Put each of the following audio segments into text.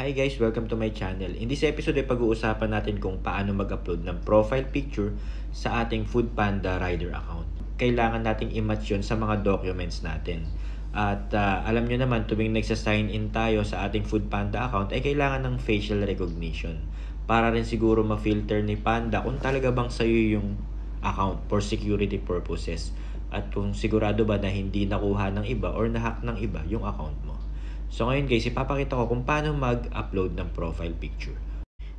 Hi guys, welcome to my channel. In this episode ay pag-uusapan natin kung paano mag-upload ng profile picture sa ating Foodpanda Rider account. Kailangan nating i-match yun sa mga documents natin. At alam nyo naman, tuwing nagsa-sign in tayo sa ating Foodpanda account ay kailangan ng facial recognition. Para rin siguro ma-filter ni Panda kung talaga bang sa'yo yung account for security purposes. At kung sigurado ba na hindi nakuha ng iba or nahack ng iba yung account mo. So ngayon guys, ipapakita ko kung paano mag-upload ng profile picture.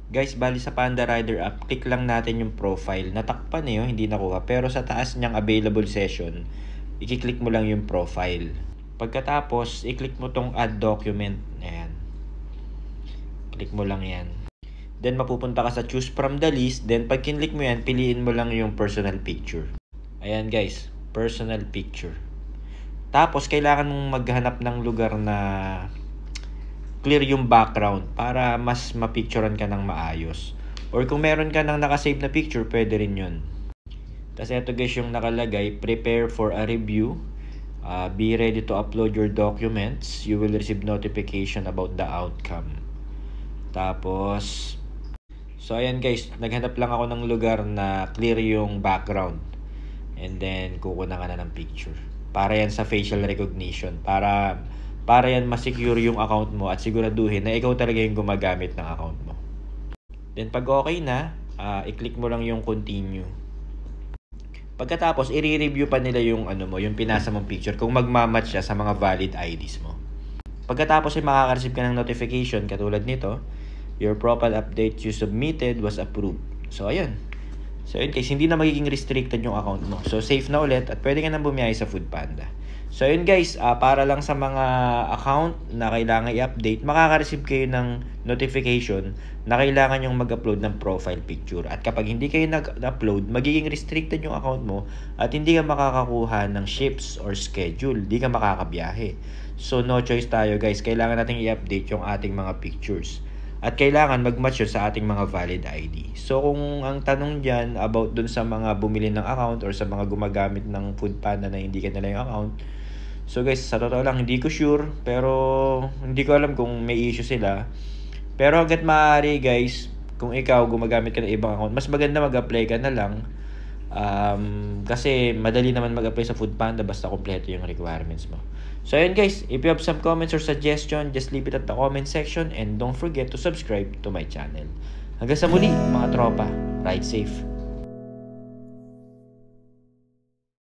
Guys, bali sa Panda Rider app, click lang natin yung profile. Natakpan na yun, hindi nakuha. Pero sa taas niyang available session, i-click mo lang yung profile. Pagkatapos, i-click mo tong add document. Ayan. Click mo lang yan. Then mapupunta ka sa choose from the list. Then pag kinlik mo yan, piliin mo lang yung personal picture. Ayan guys, personal picture. Tapos, kailangan mong maghanap ng lugar na clear yung background para mas mapicturean ka ng maayos. Or kung meron ka ng nakasave na picture, pwede rin yun. Tapos, ito guys yung nakalagay, prepare for a review. Be ready to upload your documents. You will receive notification about the outcome. Tapos, so ayan guys, naghanap lang ako ng lugar na clear yung background. And then, kukunan ka na ng picture. Para yan sa facial recognition. Para yan ma-secure yung account mo at siguraduhin na ikaw talaga yung gumagamit ng account mo. Then pag okay na, i-click mo lang yung continue. Pagkatapos, i-review pa nila yung yung pinasa mong picture kung magmamatch siya sa mga valid IDs mo. Pagkatapos ay makaka-receive ka ng notification katulad nito, your profile update you submitted was approved. So ayun. So in case hindi na magiging restricted yung account mo. So safe na ulit at pwede ka nang bumiyahe sa Foodpanda. So yun guys, para lang sa mga account na kailangan i-update, makaka-receive kayo ng notification na kailangan yung mag-upload ng profile picture. At kapag hindi kayo nag-upload, magiging restricted yung account mo at hindi ka makakakuha ng shifts or schedule. Hindi ka makakabiyahe. So no choice tayo guys, kailangan natin i-update yung ating mga pictures. At kailangan mag-match yun sa ating mga valid ID. So kung ang tanong dyan about dun sa mga bumili ng account or sa mga gumagamit ng Foodpanda na hindi ka nila yung account. So guys, sa totoo lang, hindi ko sure. Pero hindi ko alam kung may issue sila. Pero hanggat maaari guys, kung ikaw gumagamit ka ng ibang account, mas maganda mag-apply ka na lang. Kasi madali naman mag-apply sa Foodpanda basta kompleto yung requirements mo. So ayun guys, if you have some comments or suggestion, just leave it at the comment section and don't forget to subscribe to my channel. Hanggang sa muli mga tropa, ride safe.